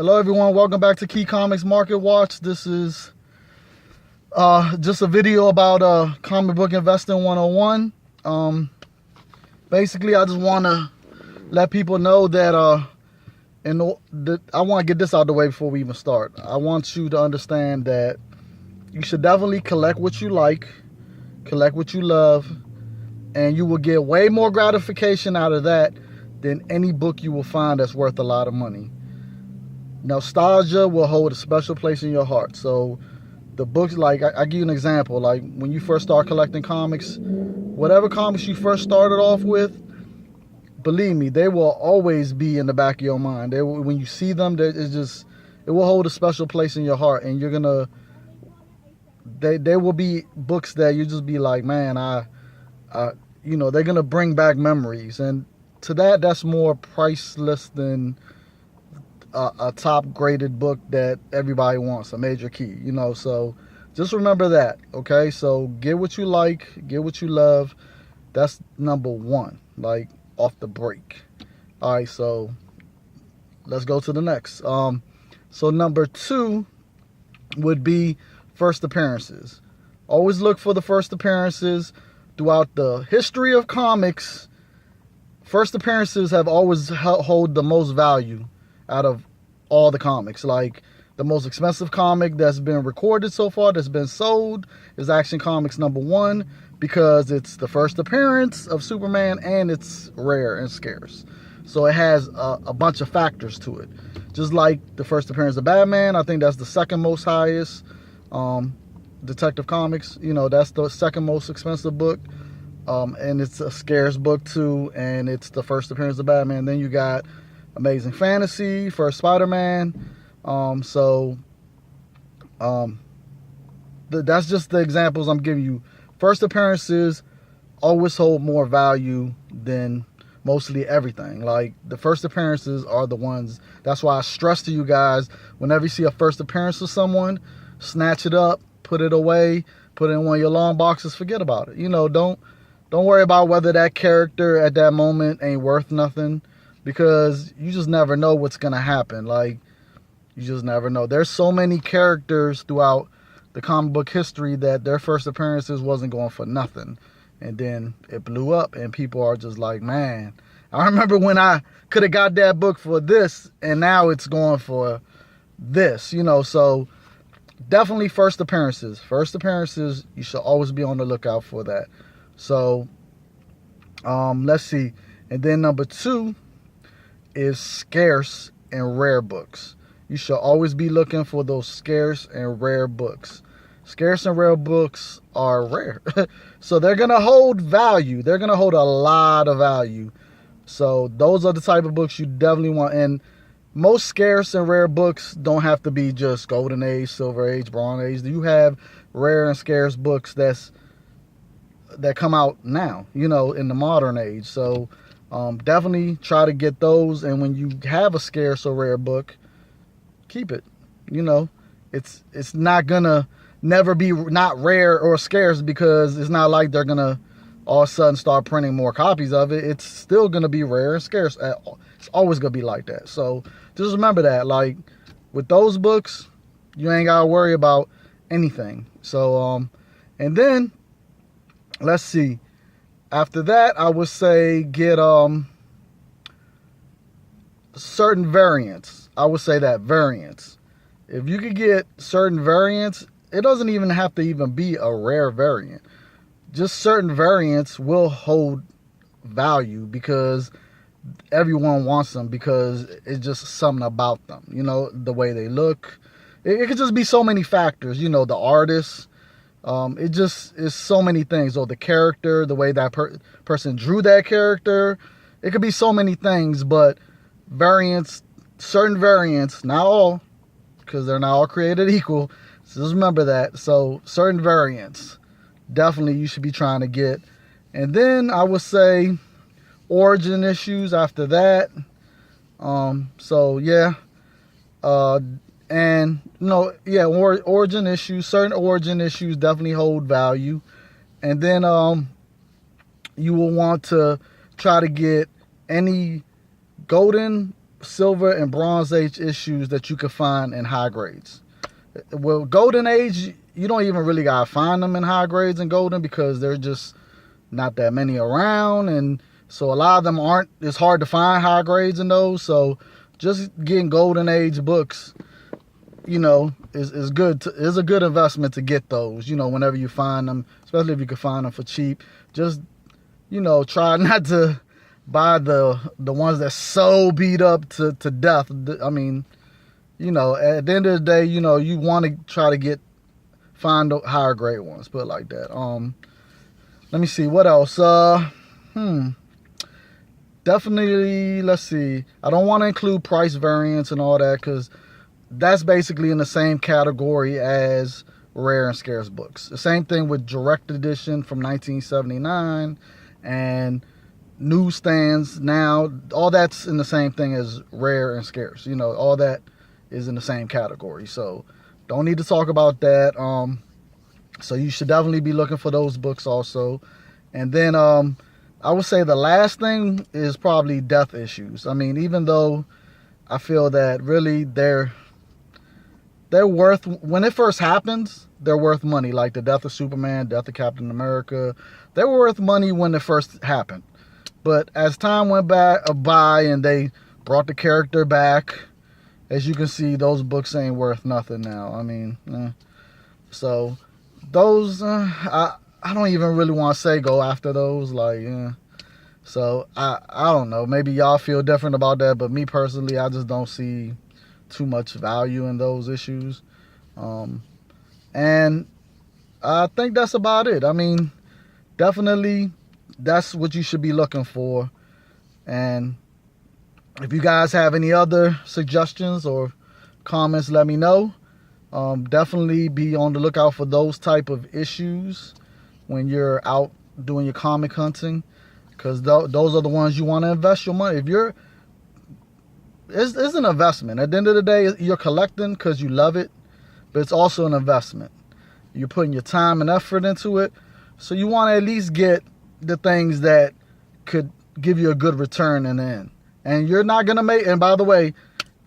Hello everyone, welcome back to Key Comics Market Watch. This is just a video about comic book investing 101. Basically, I just want to let people know that I want to get this out of the way before we even start. I want you to understand that you should definitely collect what you like, collect what you love, and you will get way more gratification out of that than any book you will find that's worth a lot of money. Nostalgia will hold a special place in your heart. So the books, like I give you an example, like when you first start collecting comics, whatever comics you first started off with, believe me, they will always be in the back of your mind. When you see them, it will hold a special place in your heart, and you're gonna, they will be books that you just be like, man, they're gonna bring back memories, and to that's more priceless than a top graded book that everybody wants, a major key, so just remember that. Okay, so get what you like, get what you love. That's number one, like off the break. All right, so let's go to the next. So number two would be first appearances. Always look for the first appearances. Throughout the history of comics, first appearances have always hold the most value out of all the comics. Like the most expensive comic that's been recorded so far, that's been sold, is Action Comics #1, because it's the first appearance of Superman and it's rare and scarce. So it has a bunch of factors to it. Just like the first appearance of Batman, I think that's the second most highest. Detective Comics, that's the second most expensive book. And it's a scarce book too, and it's the first appearance of Batman. Then you got Amazing Fantasy, first Spider-Man. That's just the examples I'm giving you. First appearances always hold more value than mostly everything. Like the first appearances are the ones. That's why I stress to you guys, whenever you see a first appearance of someone, snatch it up, put it away, put it in one of your long boxes, forget about it. Don't worry about whether that character at that moment ain't worth nothing, because you just never know what's gonna happen. Like, you just never know. There's so many characters throughout the comic book history that their first appearances wasn't going for nothing, and then it blew up, and people are just like, man, I remember when I could have got that book for this, and now it's going for this. So definitely first appearances. First appearances, you should always be on the lookout for that. So let's see. And then number two is scarce and rare books. You should always be looking for those scarce and rare books. Scarce and rare books are rare. So they're going to hold value. They're going to hold a lot of value. So those are the type of books you definitely want. And most scarce and rare books don't have to be just Golden Age, Silver Age, Bronze Age. You have rare and scarce books that come out now, in the modern age. So definitely try to get those. And when you have a scarce or rare book, keep it. It's not gonna never be not rare or scarce, because it's not like they're gonna all of a sudden start printing more copies of it. It's still gonna be rare and scarce. It's always gonna be like that. So just remember that. Like with those books, you ain't gotta worry about anything. So and then let's see. After that, I would say get certain variants. I would say that variants. If you could get certain variants, it doesn't even have to even be a rare variant. Just certain variants will hold value because everyone wants them, because it's just something about them. The way they look. It could just be so many factors. The artist. It just is so many things. Or the character, the way that person drew that character. It could be so many things, but variants, certain variants, not all, because they're not all created equal. So just remember that. So certain variants, definitely you should be trying to get. And then I would say origin issues after that. Origin issues, certain origin issues definitely hold value. And then you will want to try to get any golden Silver and Bronze Age issues that you can find in high grades. Well, Golden Age, you don't even really gotta find them in high grades in Golden because there's just not that many around, and so a lot of them aren't. It's hard to find high grades in those. So just getting Golden Age books, is good. Is a good investment to get those. Whenever you find them, especially if you can find them for cheap. Just try not to buy the ones that's so beat up to death. I mean, at the end of the day, you want to try to find the higher grade ones. Put it like that. Let me see what else. Definitely. Let's see. I don't want to include price variance and all that because that's basically in the same category as rare and scarce books. The same thing with direct edition from 1979 and newsstands now. All that's in the same thing as rare and scarce. All that is in the same category. So don't need to talk about that. So you should definitely be looking for those books also. And then I would say the last thing is probably death issues. I mean, even though I feel that really they're worth, when it first happens, they're worth money. Like the death of Superman, death of Captain America, they were worth money when it first happened. But as time went by and they brought the character back, as you can see, those books ain't worth nothing now. I mean, so those, I don't even really want to say go after those. Like, so I don't know. Maybe y'all feel different about that, but me personally, I just don't see too much value in those issues. And I think that's about it. I mean, definitely that's what you should be looking for. And if you guys have any other suggestions or comments, let me know. Definitely be on the lookout for those type of issues when you're out doing your comic hunting, because those are the ones you want to invest your money. It's an investment. At the end of the day, you're collecting because you love it, but it's also an investment. You're putting your time and effort into it, so you want to at least get the things that could give you a good return in the end. And you're not going to make, and by the way,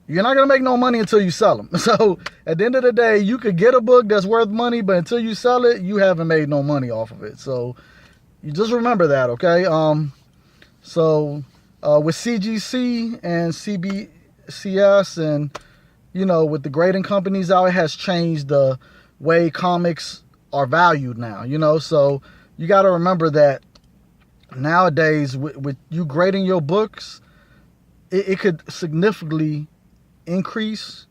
you're not going to make no money until you sell them. So at the end of the day, you could get a book that's worth money, but until you sell it, you haven't made no money off of it. So you just remember that, okay? With CGC and CBCS and, with the grading companies out, it has changed the way comics are valued now, so you got to remember that nowadays with you grading your books, it could significantly increase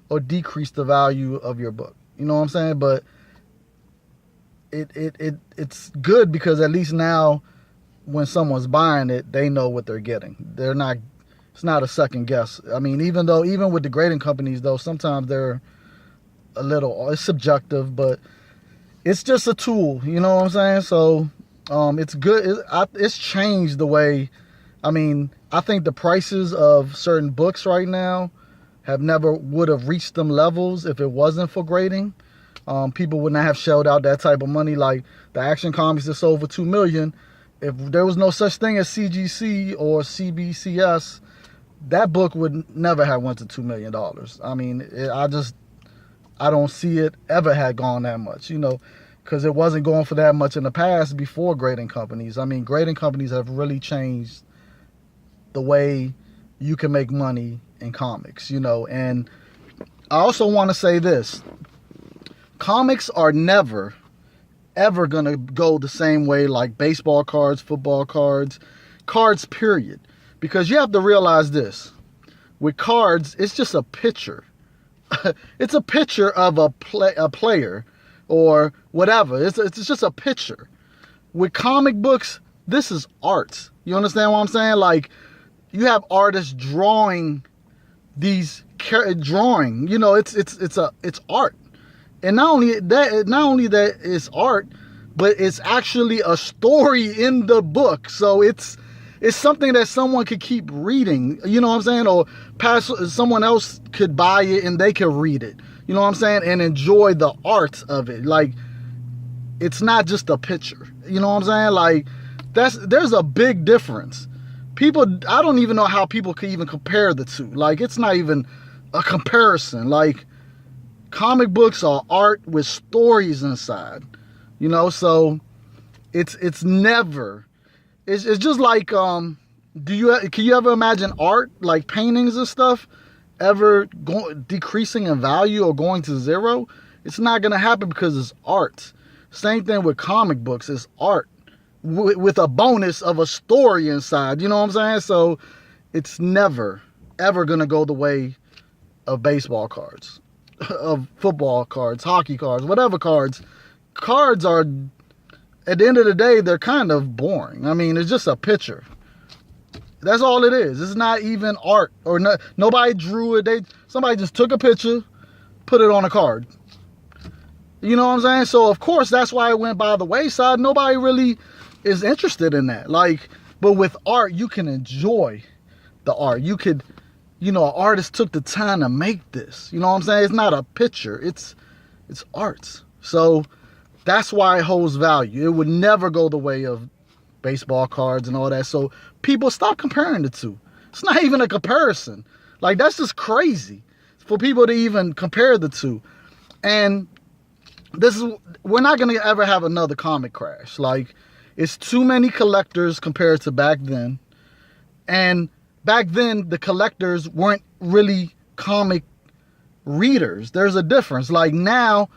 or decrease the value of your book. You know what I'm saying? But it's good because at least now when someone's buying it, they know what they're getting. It's not a second guess. I mean, even with the grading companies though, sometimes they're it's subjective, but it's just a tool, you know what I'm saying? So it's good. It's changed the way, I mean, I think the prices of certain books right now would have reached them levels if it wasn't for grading. People would not have shelled out that type of money. Like the Action Comics that sold for $2 million. If there was no such thing as CGC or CBCS, that book would never have went to $2 million. I mean, I don't see it ever had gone that much, because it wasn't going for that much in the past before grading companies. I mean, grading companies have really changed the way you can make money in comics, and I also want to say this. Comics are never, ever going to go the same way like baseball cards, football cards, period. Because you have to realize this. With cards, it's just a picture. It's a picture of a player or whatever. It's just a picture. With comic books, this is art. You understand what I'm saying? Like, you have artists drawing these it's art. And not only that it's art, but it's actually a story in the book. So it's something that someone could keep reading, you know what I'm saying? Or someone else could buy it and they could read it, you know what I'm saying? And enjoy the art of it. Like, it's not just a picture, you know what I'm saying? Like, there's a big difference people, I don't even know how people could even compare the two. Like, it's not even a comparison. Like, comic books are art with stories inside, you know. So it's never, it's just like, can you ever imagine art, like paintings and stuff, ever decreasing in value or going to zero? It's not going to happen because it's art. Same thing with comic books. It's art with a bonus of a story inside. You know what I'm saying? So it's never, ever going to go the way of baseball cards, of football cards, hockey cards, whatever cards. Cards are, at the end of the day, they're kind of boring. I mean, it's just a picture. That's all it is. It's not even art, or nobody drew it. Somebody just took a picture, put it on a card. You know what I'm saying? So of course that's why it went by the wayside. Nobody really is interested in that. Like, but with art, you can enjoy the art. You could, you know, an artist took the time to make this. You know what I'm saying? It's not a picture. It's art. So that's why it holds value. It would never go the way of baseball cards and all that. So people, stop comparing the two. It's not even a comparison. Like, that's just crazy for people to even compare the two. And we're not going to ever have another comic crash. Like, it's too many collectors compared to back then. And back then, the collectors weren't really comic readers. There's a difference. Like, now,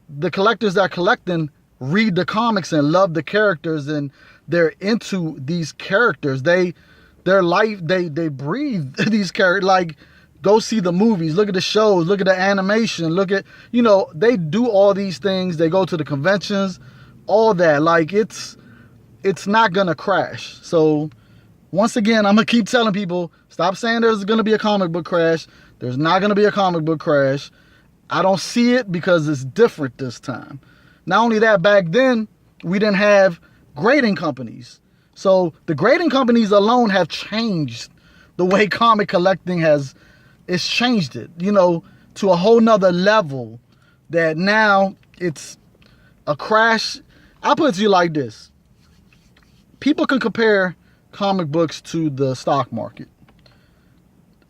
the collectors that are collecting read the comics and love the characters, and they're into these characters. Their life, they breathe these characters. Like, go see the movies, look at the shows, look at the animation, look at, you know, they do all these things. They go to the conventions, all that. Like, it's not gonna crash. So once again, I'm gonna keep telling people, stop saying there's gonna be a comic book crash. There's not gonna be a comic book crash. I don't see it because it's different this time. Not only that, back then we didn't have grading companies. So the grading companies alone have changed the way comic collecting it's changed it, you know, to a whole nother level, that now it's a crash. I'll put it to you like this. People can compare comic books to the stock market.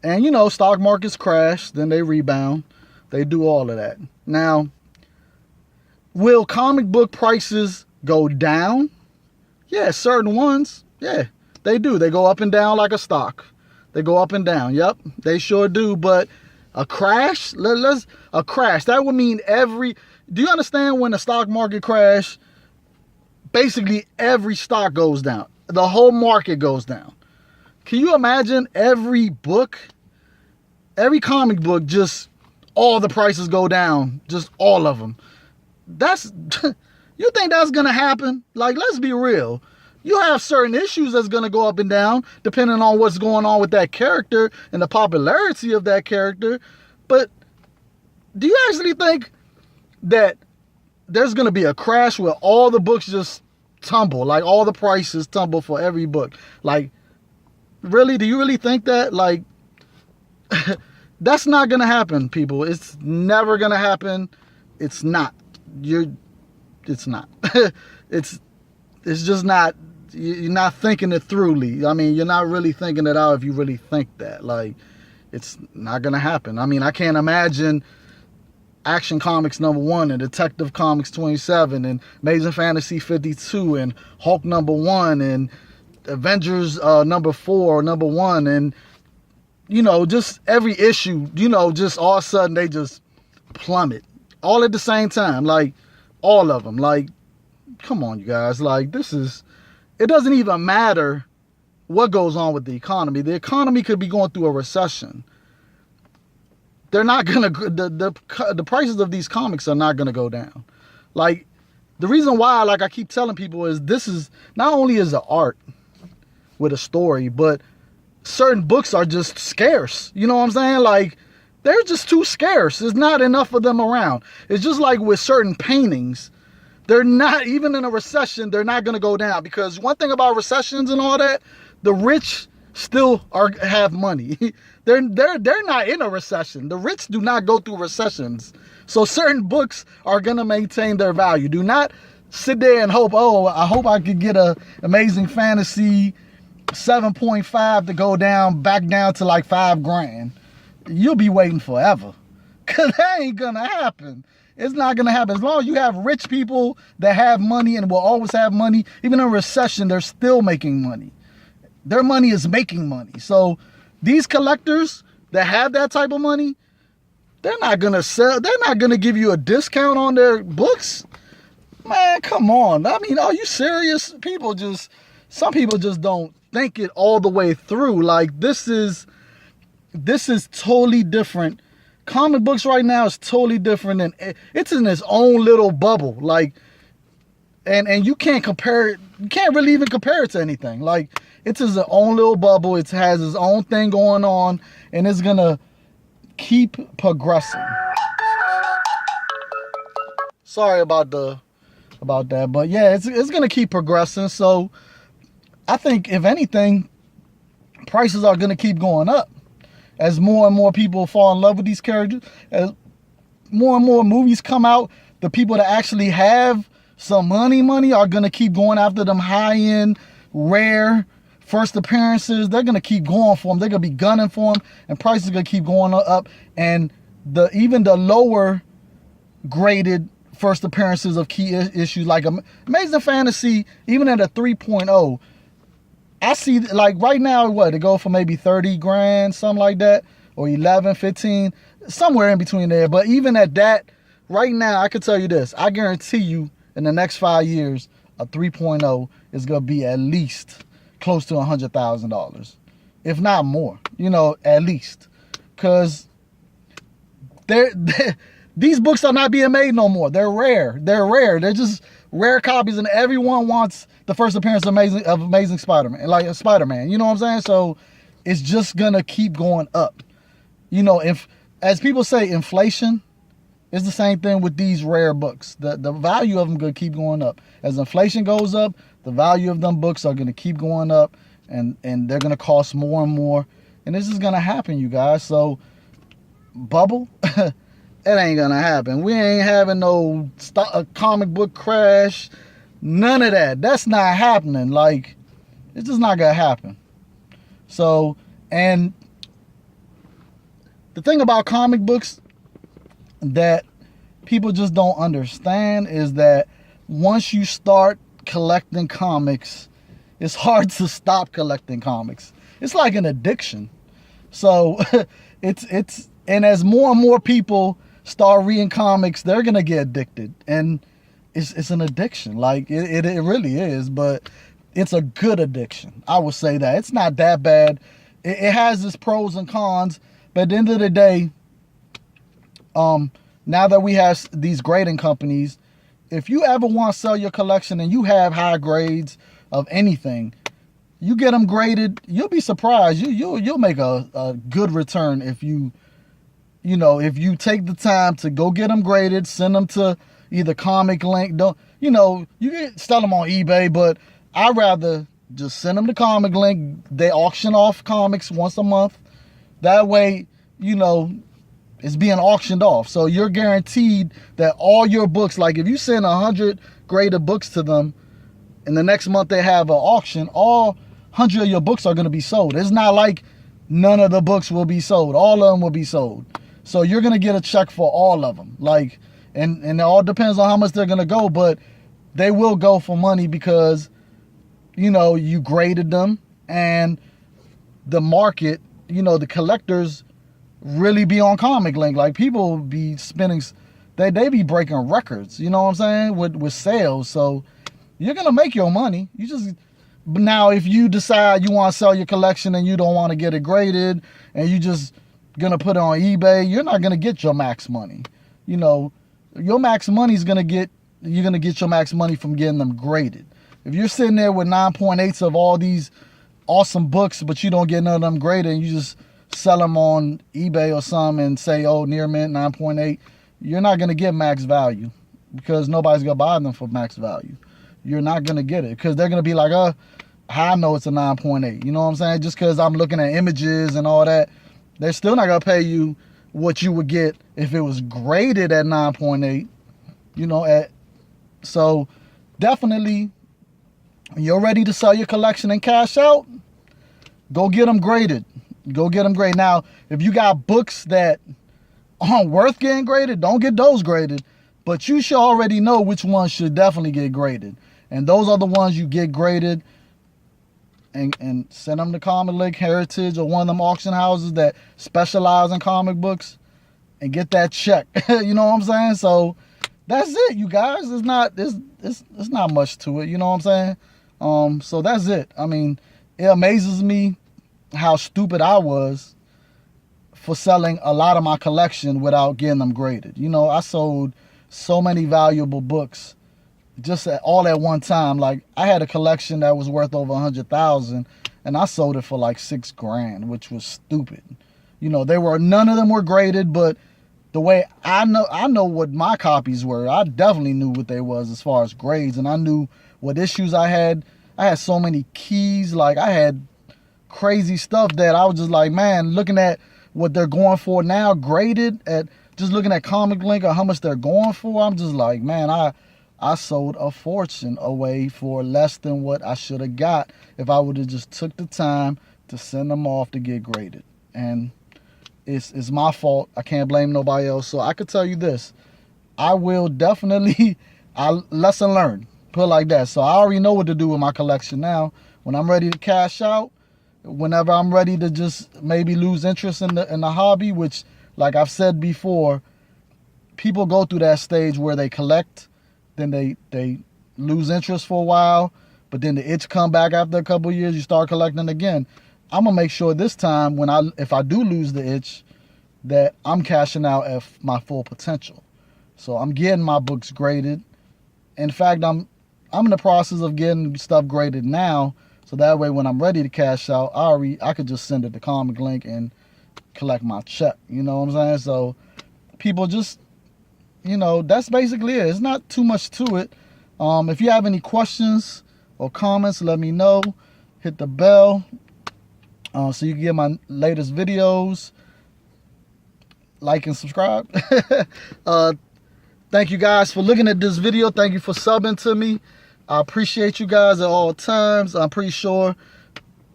And, you know, stock markets crash, then they rebound. They do all of that. Now, will comic book prices go down? Yeah, certain ones. Yeah, they do. They go up and down like a stock. They go up and down. Yep, they sure do. But a crash? A crash. That would mean do you understand when the stock market crash, basically every stock goes down. The whole market goes down. Can you imagine every comic book, just all the prices go down, just all of them? You think that's going to happen? Like, let's be real. You have certain issues that's going to go up and down depending on what's going on with that character and the popularity of that character. But do you actually think that there's going to be a crash where all the books just tumble, like all the prices tumble for every book? Like, really? Do you really think that? Like, that's not going to happen, people. It's never going to happen. It's not. It's not. It's just not. You're not thinking it throughly. I mean, you're not really thinking it out if you really think that. Like, it's not going to happen. I mean, I can't imagine Action Comics #1 and Detective Comics 27 and Amazing Fantasy 52 and Hulk #1 and Avengers #4 or #1 and, you know, just every issue, you know, just all of a sudden they just plummet all at the same time. Like, all of them. Like, come on, you guys. Like, it doesn't even matter what goes on with the economy. The economy could be going through a recession. They're not gonna, the prices of these comics are not gonna go down. Like, the reason why, like I keep telling people, is this is not only is it art with a story, but certain books are just scarce. You know what I'm saying? Like, they're just too scarce. There's not enough of them around. It's just like with certain paintings. They're not, even in a recession, they're not going to go down. Because one thing about recessions and all that, the rich still have money. They're not in a recession. The rich do not go through recessions. So certain books are going to maintain their value. Do not sit there and hope, oh, I hope I could get a Amazing Fantasy 7.5 to go back down to like $5,000. You'll be waiting forever, because that ain't gonna happen. It's not gonna happen. As long as you have rich people that have money and will always have money, even in a recession, they're still making money. Their money is making money. So these collectors that have that type of money, they're not gonna sell. They're not gonna give you a discount on their books. Man, come on. I mean, are you serious? Some people just don't think it all the way through. Like, this is totally different. Comic books right now is totally different, and it's in its own little bubble. Like, and you can't compare it. You can't really even compare it to anything. Like, it's its own little bubble. It has its own thing going on, and it's gonna keep progressing. Sorry about that, but yeah, it's gonna keep progressing. So I think, if anything, prices are gonna keep going up as more and more people fall in love with these characters. As more and more movies come out, the people that actually have some money are gonna keep going after them high-end, rare first appearances. They're gonna keep going for them. They're gonna be gunning for them, and prices are gonna keep going up. And even the lower graded first appearances of key issues like Amazing Fantasy, even at a 3.0, I see, like, right now, it go for maybe $30,000, something like that, or 11, 15, somewhere in between there. But even at that, right now, I can tell you this: I guarantee you, in the next 5 years, a 3.0 is gonna be at least close to $100,000, if not more. At least, because these books are not being made no more. They're rare. They're just rare copies, and everyone wants the first appearance of Amazing Spider-Man, like Spider-Man. You know what I'm saying? So it's just gonna keep going up. If, as people say, inflation is the same thing with these rare books. The value of them gonna keep going up. As inflation goes up, the value of them books are gonna keep going up, and they're gonna cost more and more. And this is gonna happen, you guys. So bubble. It ain't gonna happen. We ain't having no comic book crash. None of that. That's not happening. Like, it's just not gonna happen. So, and the thing about comic books that people just don't understand is that once you start collecting comics, it's hard to stop collecting comics. It's like an addiction. So and as more and more people start reading comics, they're gonna get addicted, and it's an addiction. Like, it really is, but it's a good addiction. I would say that it's not that bad. It has its pros and cons, but at the end of the day, now that we have these grading companies, if you ever want to sell your collection and you have high grades of anything, you get them graded, you'll be surprised. You'll make a good return if you take the time to go get them graded, send them to either Comic Link. You can sell them on eBay, but I'd rather just send them to Comic Link. They auction off comics once a month. That way, it's being auctioned off. So you're guaranteed that all your books, like if you send 100 graded books to them, and the next month they have an auction, all 100 of your books are going to be sold. It's not like none of the books will be sold. All of them will be sold. So you're going to get a check for all of them. Like, and it all depends on how much they're going to go, but they will go for money because, you graded them, and the market, the collectors really be on Comic Link. Like, people be spending, they be breaking records, you know what I'm saying, with sales. So you're going to make your money. Now, if you decide you want to sell your collection and you don't want to get it graded, and you just gonna put it on eBay, you're not gonna get your max money. Your max money is you're gonna get your max money from getting them graded. If you're sitting there with 9.8s of all these awesome books, but you don't get none of them graded, and you just sell them on eBay or something and say, oh, near mint 9.8, you're not gonna get max value, because nobody's gonna buy them for max value. You're not gonna get it, because they're gonna be like, how I know it's a 9.8? You know what I'm saying? Just because I'm looking at images and all that, they're still not going to pay you what you would get if it was graded at 9.8, so definitely, when you're ready to sell your collection and cash out, go get them graded. Go get them graded. Now, if you got books that aren't worth getting graded, don't get those graded. But you should already know which ones should definitely get graded. And those are the ones you get graded and send them to Comic Link, Heritage, or one of them auction houses that specialize in comic books and get that check. You know what I'm saying? So that's it, you guys. It's not much to it, you know what I'm saying? So that's it. I mean, it amazes me how stupid I was for selling a lot of my collection without getting them graded. You know, I sold so many valuable books just all at one time. Like, I had a collection that was worth over 100,000 and I sold it for like $6,000, which was stupid. You know, none of them were graded, but the way I know what my copies were. I definitely knew what they was as far as grades, and I knew what issues I had. I had so many keys, like I had crazy stuff that I was just like, man, looking at what they're going for now, graded at just looking at Comic Link or how much they're going for, I'm just like, man, I sold a fortune away for less than what I should have got if I would have just took the time to send them off to get graded. And it's my fault. I can't blame nobody else. So I could tell you this, I will definitely, lesson learned, put it like that. So I already know what to do with my collection now. When I'm ready to cash out, whenever I'm ready to just maybe lose interest in the hobby, which, like I've said before, people go through that stage where they collect, then they lose interest for a while, but then the itch come back after a couple of years, you start collecting again. I'm gonna make sure this time if I do lose the itch, that I'm cashing out at my full potential. So I'm getting my books graded. In fact, I'm in the process of getting stuff graded now, so that way when I'm ready to cash out, I could just send it to Comic Link and collect my check. You know what I'm saying? So people just, you know, that's basically it. It's not too much to it. If you have any questions or comments, let me know. Hit the bell so you can get my latest videos. Like and subscribe. Thank you guys for looking at this video. Thank you for subbing to me. I appreciate you guys at all times. I'm pretty sure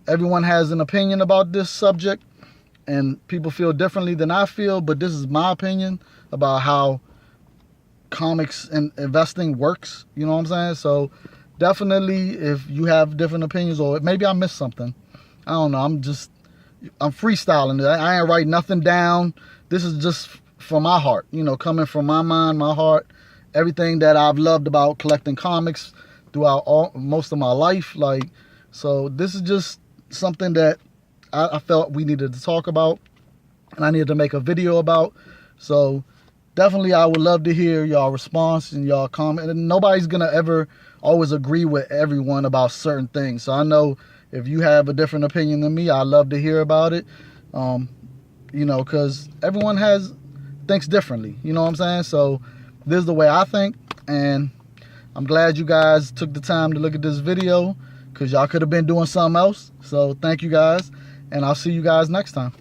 everyone has an opinion about this subject and people feel differently than I feel, but this is my opinion about how comics and investing works. You know what I'm saying? So definitely, if you have different opinions, or maybe I missed something, I don't know. I'm freestyling. I ain't write nothing down. This is just from my heart, you know, coming from my mind, my heart, everything that I've loved about collecting comics throughout most of my life. Like, so this is just something that I felt we needed to talk about and I needed to make a video about. So definitely I would love to hear y'all response and y'all comment. And nobody's gonna ever always agree with everyone about certain things. So I know if you have a different opinion than me, I'd love to hear about it. You know, because everyone thinks differently. You know what I'm saying? So this is the way I think, and I'm glad you guys took the time to look at this video, because y'all could have been doing something else. So thank you guys, and I'll see you guys next time.